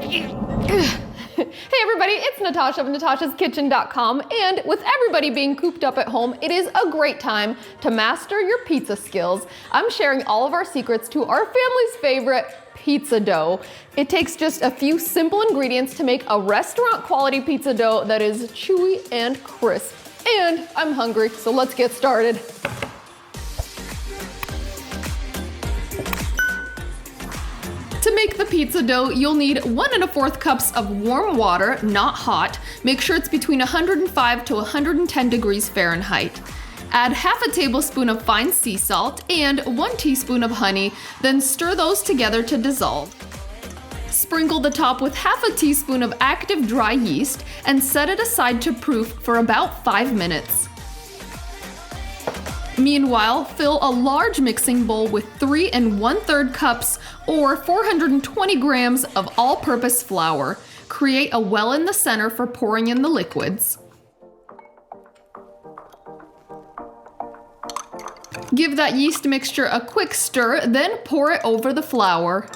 Hey everybody, it's Natasha of NatashasKitchen.com, and with everybody being cooped up at home, it is a great time to master your pizza skills. I'm sharing all of our secrets to our family's favorite pizza dough. It takes just a few simple ingredients to make a restaurant quality pizza dough that is chewy and crisp. And I'm hungry, so let's get started. To make the pizza dough, you'll need 1 1/4 cups of warm water, not hot. Make sure it's between 105 to 110 degrees Fahrenheit. Add half a tablespoon of fine sea salt and 1 teaspoon of honey, then stir those together to dissolve. Sprinkle the top with half a teaspoon of active dry yeast and set it aside to proof for about 5 minutes. Meanwhile, fill a large mixing bowl with 3 1/3 cups or 420 grams of all-purpose flour. Create a well in the center for pouring in the liquids. Give that yeast mixture a quick stir, then pour it over the flour.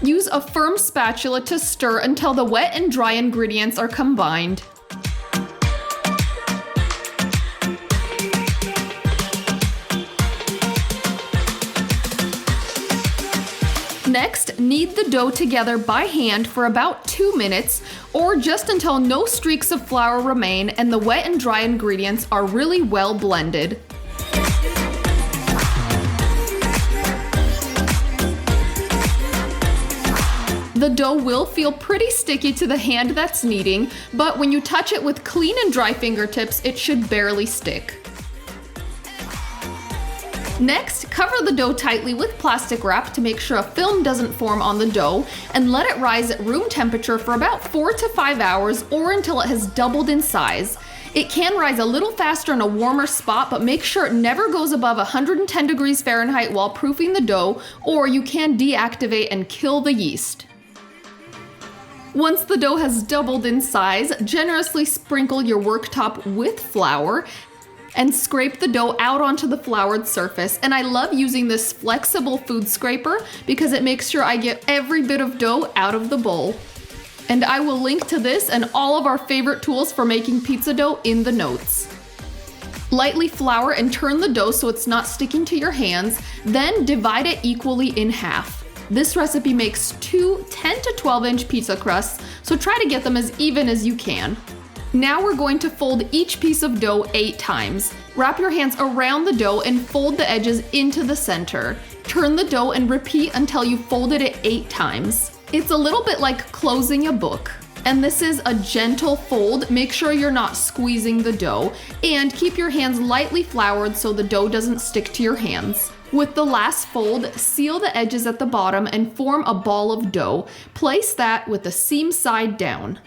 Use a firm spatula to stir until the wet and dry ingredients are combined. Next, knead the dough together by hand for about 2 minutes, or just until no streaks of flour remain and the wet and dry ingredients are really well blended. The dough will feel pretty sticky to the hand that's kneading, but when you touch it with clean and dry fingertips, it should barely stick. Next, cover the dough tightly with plastic wrap to make sure a film doesn't form on the dough, and let it rise at room temperature for about 4 to 5 hours or until it has doubled in size. It can rise a little faster in a warmer spot, but make sure it never goes above 110 degrees Fahrenheit while proofing the dough, or you can deactivate and kill the yeast. Once the dough has doubled in size, generously sprinkle your worktop with flour and scrape the dough out onto the floured surface. And I love using this flexible food scraper because it makes sure I get every bit of dough out of the bowl. And I will link to this and all of our favorite tools for making pizza dough in the notes. Lightly flour and turn the dough so it's not sticking to your hands, then divide it equally in half. This recipe makes 2 10 to 12-inch pizza crusts, so try to get them as even as you can. Now we're going to fold each piece of dough 8 times. Wrap your hands around the dough and fold the edges into the center. Turn the dough and repeat until you folded it 8 times. It's a little bit like closing a book. And this is a gentle fold. Make sure you're not squeezing the dough, and keep your hands lightly floured so the dough doesn't stick to your hands. With the last fold, seal the edges at the bottom and form a ball of dough. Place that with the seam side down.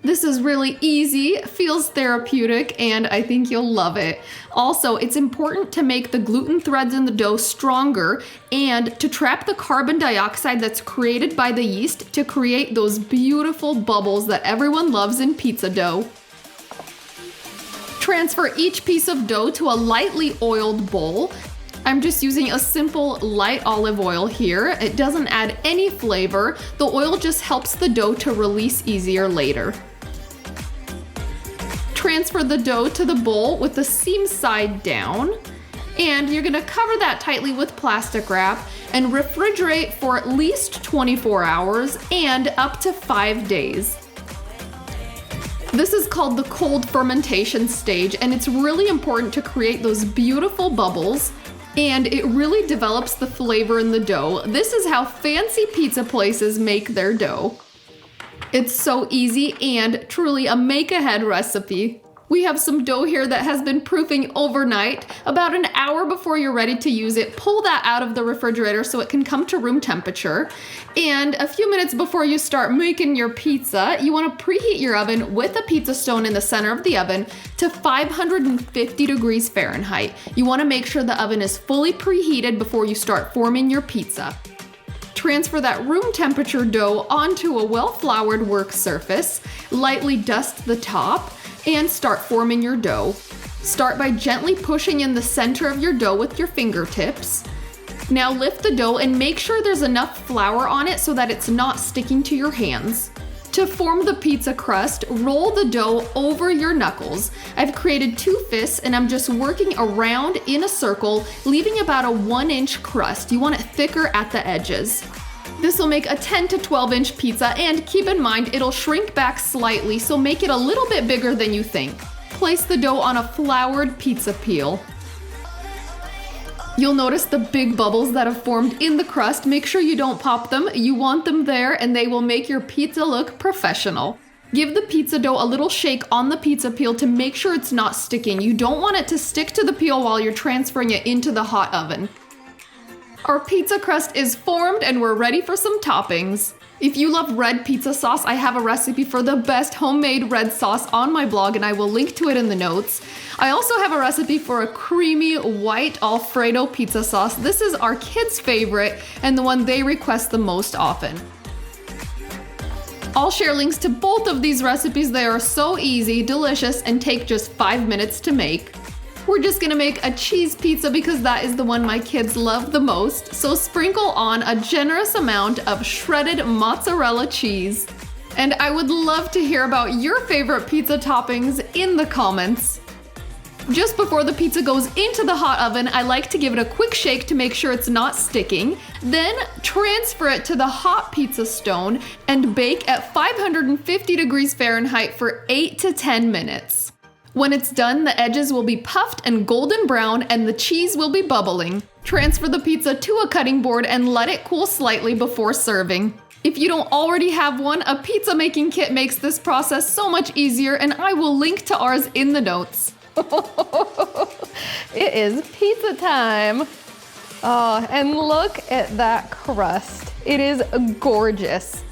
This is really easy, feels therapeutic, and I think you'll love it. Also, it's important to make the gluten threads in the dough stronger and to trap the carbon dioxide that's created by the yeast to create those beautiful bubbles that everyone loves in pizza dough. Transfer each piece of dough to a lightly oiled bowl. I'm just using a simple light olive oil here. It doesn't add any flavor. The oil just helps the dough to release easier later. Transfer the dough to the bowl with the seam side down, and you're gonna cover that tightly with plastic wrap and refrigerate for at least 24 hours and up to 5 days. This is called the cold fermentation stage, and it's really important to create those beautiful bubbles, and it really develops the flavor in the dough. This is how fancy pizza places make their dough. It's so easy and truly a make-ahead recipe. We have some dough here that has been proofing overnight. About an hour before you're ready to use it, pull that out of the refrigerator so it can come to room temperature. And a few minutes before you start making your pizza, you want to preheat your oven with a pizza stone in the center of the oven to 550 degrees Fahrenheit. You want to make sure the oven is fully preheated before you start forming your pizza. Transfer that room temperature dough onto a well-floured work surface, lightly dust the top, and start forming your dough. Start by gently pushing in the center of your dough with your fingertips. Now lift the dough and make sure there's enough flour on it so that it's not sticking to your hands. To form the pizza crust, roll the dough over your knuckles. I've created 2 fists and I'm just working around in a circle, leaving about a 1-inch crust. You want it thicker at the edges. This will make a 10 to 12-inch pizza, and keep in mind it'll shrink back slightly, so make it a little bit bigger than you think. Place the dough on a floured pizza peel. You'll notice the big bubbles that have formed in the crust. Make sure you don't pop them. You want them there and they will make your pizza look professional. Give the pizza dough a little shake on the pizza peel to make sure it's not sticking. You don't want it to stick to the peel while you're transferring it into the hot oven. Our pizza crust is formed and we're ready for some toppings. If you love red pizza sauce, I have a recipe for the best homemade red sauce on my blog and I will link to it in the notes. I also have a recipe for a creamy white Alfredo pizza sauce. This is our kids' favorite and the one they request the most often. I'll share links to both of these recipes. They are so easy, delicious, and take just 5 minutes to make. We're just gonna make a cheese pizza because that is the one my kids love the most. So sprinkle on a generous amount of shredded mozzarella cheese. And I would love to hear about your favorite pizza toppings in the comments. Just before the pizza goes into the hot oven, I like to give it a quick shake to make sure it's not sticking. Then transfer it to the hot pizza stone and bake at 550 degrees Fahrenheit for 8 to 10 minutes. When it's done, the edges will be puffed and golden brown and the cheese will be bubbling. Transfer the pizza to a cutting board and let it cool slightly before serving. If you don't already have one, a pizza making kit makes this process so much easier and I will link to ours in the notes. It is pizza time. Oh, and look at that crust. It is gorgeous.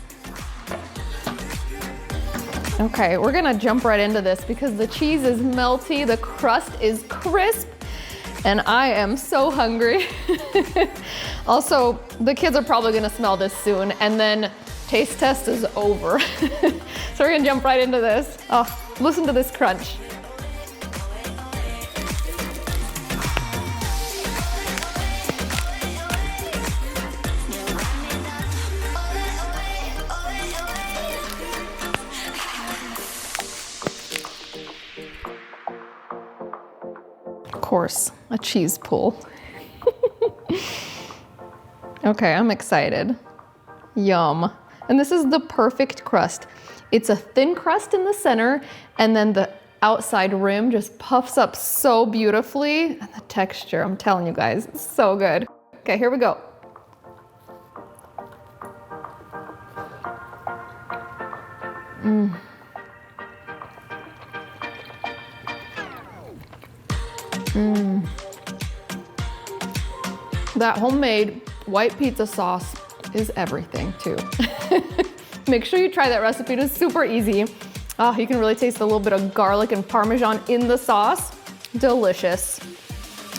Okay, we're gonna jump right into this because the cheese is melty, the crust is crisp, and I am so hungry. Also, the kids are probably gonna smell this soon, and then taste test is over. So we're gonna jump right into this. Oh, listen to this crunch. Of course, a cheese pull. Okay, I'm excited. Yum. And this is the perfect crust. It's a thin crust in the center, and then the outside rim just puffs up so beautifully. And the texture, I'm telling you guys, it's so good. Okay, here we go. That homemade white pizza sauce is everything too. Make sure you try that recipe. It is super easy. Oh, you can really taste a little bit of garlic and Parmesan in the sauce. Delicious.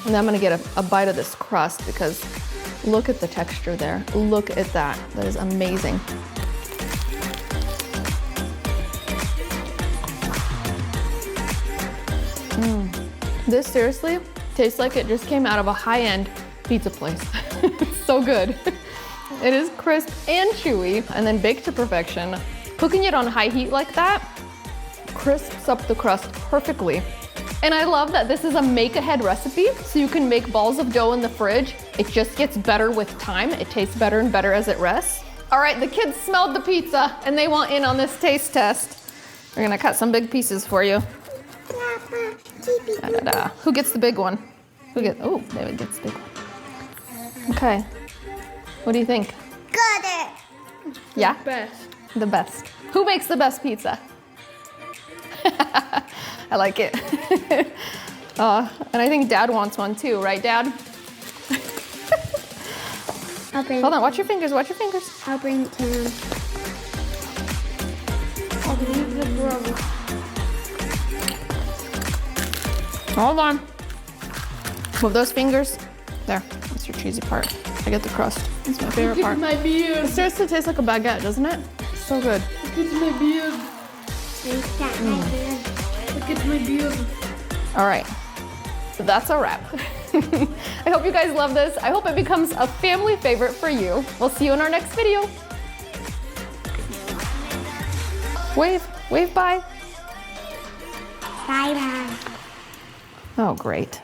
And then I'm gonna get a bite of this crust because look at the texture there. Look at that. That is amazing. This seriously tastes like it just came out of a high-end pizza place. It's so good. It is crisp and chewy and then baked to perfection. Cooking it on high heat like that crisps up the crust perfectly. And I love that this is a make-ahead recipe, so you can make balls of dough in the fridge. It just gets better with time. It tastes better and better as it rests. All right, the kids smelled the pizza and they want in on this taste test. We're gonna cut some big pieces for you. Da-da-da. Who gets the big one? Oh, David gets the big one. Okay. What do you think? Got it. Yeah? Best. The best. Who makes the best pizza? I like it. And I think Dad wants one too, right, Dad? Hold on, watch your fingers, watch your fingers. I'll bring it to him. I'll leave the brother. Hold on. Move those fingers. There, that's your cheesy part. I get the crust. That's my favorite part. Look at my beard. It starts to taste like a baguette, doesn't it? So good. Look at my beard. Look at my beard. All right, that's a wrap. I hope you guys love this. I hope it becomes a family favorite for you. We'll see you in our next video. Wave, wave bye. Bye bye. Oh, great.